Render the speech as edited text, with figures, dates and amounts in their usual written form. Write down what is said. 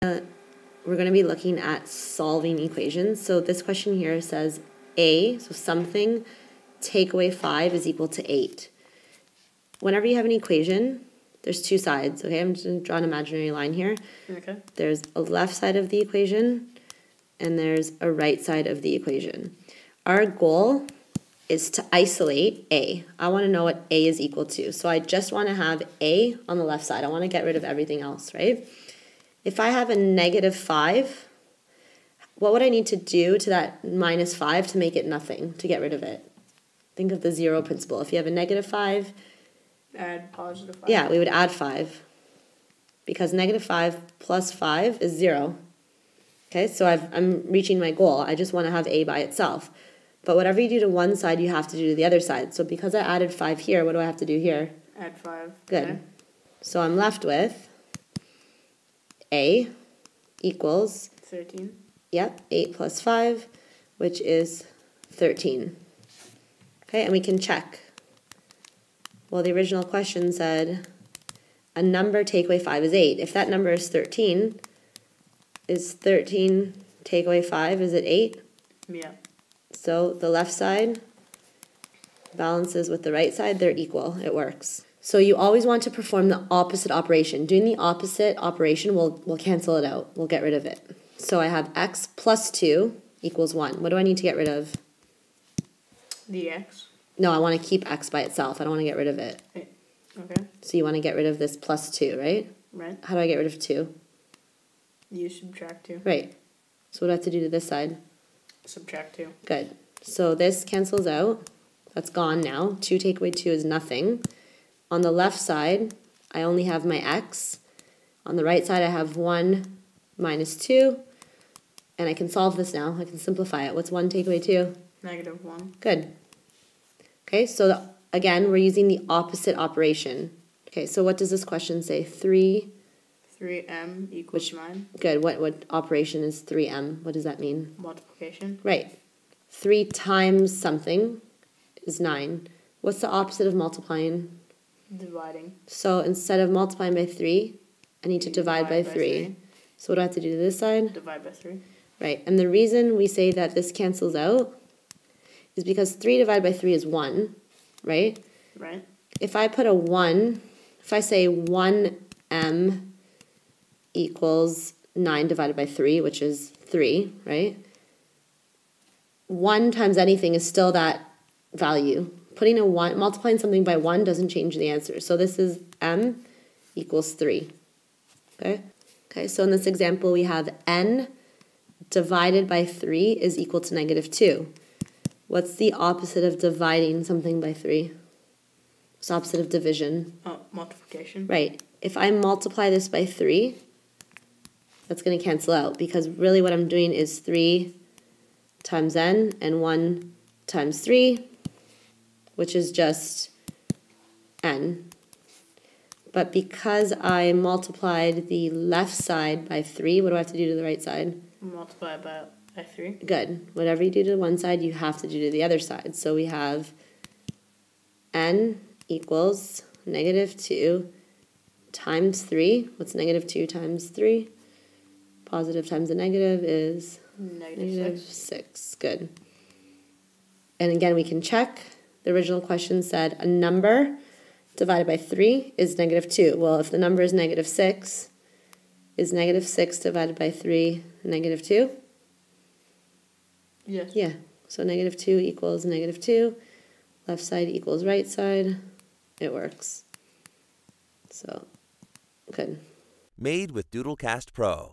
We're going to be looking at solving equations. So this question here says a, so something, take away 5 is equal to 8. Whenever you have an equation, there's two sides, okay? I'm just going to draw an imaginary line here. Okay. There's a left side of the equation, and there's a right side of the equation. Our goal is to isolate a. I want to know what a is equal to. So I just want to have a on the left side. I want to get rid of everything else, right? If I have a negative 5, what would I need to do to that minus 5 to make it nothing, to get rid of it? Think of the zero principle. If you have a negative 5, add positive 5. Yeah, we would add 5. Because negative 5 plus 5 is 0. Okay, so I'm reaching my goal. I just want to have a by itself. But whatever you do to one side, you have to do to the other side. So because I added 5 here, what do I have to do here? Add 5. Good. Okay. So I'm left with a equals 13. Yep, 8 plus 5, which is 13. Okay, and we can check. Well, the original question said a number take away 5 is 8. If that number is 13, is 13 take away 5, is it 8? Yeah. So the left side balances with the right side, they're equal, it works. So you always want to perform the opposite operation. Doing the opposite operation will cancel it out, we'll get rid of it. So I have x plus 2 equals 1. What do I need to get rid of? The x. No, I want to keep x by itself. I don't want to get rid of it. Okay. So you want to get rid of this plus 2, right? Right. How do I get rid of 2? You subtract 2. Right. So what do I have to do to this side? Subtract 2. Good. So this cancels out. That's gone now. 2 take away 2 is nothing. On the left side, I only have my x. On the right side, I have 1 minus 2. And I can solve this now. I can simplify it. What's 1 take away 2? Negative 1. Good. Okay, so again, we're using the opposite operation. Okay, so what does this question say? 3m equals 9. Good. What operation is 3m? What does that mean? Multiplication. Right. 3 times something is 9. What's the opposite of multiplying? Dividing. So instead of multiplying by 3, I need to divide by 3. So what do I have to do to this side? Divide by 3. Right. And the reason we say that this cancels out is because 3 divided by 3 is 1, right? Right. If I put a 1, if I say 1m equals 9 divided by 3, which is 3, right? 1 times anything is still that value. Putting a 1, multiplying something by 1 doesn't change the answer. So this is m equals 3. Okay? Okay, so in this example we have n divided by 3 is equal to negative 2. What's the opposite of dividing something by 3? What's the opposite of division? Multiplication. Right. If I multiply this by 3, that's going to cancel out because really what I'm doing is 3 times n and 1 times 3, which is just n. But because I multiplied the left side by 3, what do I have to do to the right side? Multiply by 3. Good. Whatever you do to one side, you have to do to the other side. So we have n equals negative 2 times 3. What's negative 2 times 3? Positive times a negative is Negative 6. Good. And again, we can check. The original question said a number divided by 3 is negative 2. Well, if the number is negative 6, is negative 6 divided by 3 negative 2? Yes. Yeah. So negative 2 equals negative 2. Left side equals right side. It works. So, good. Made with Doodlecast Pro.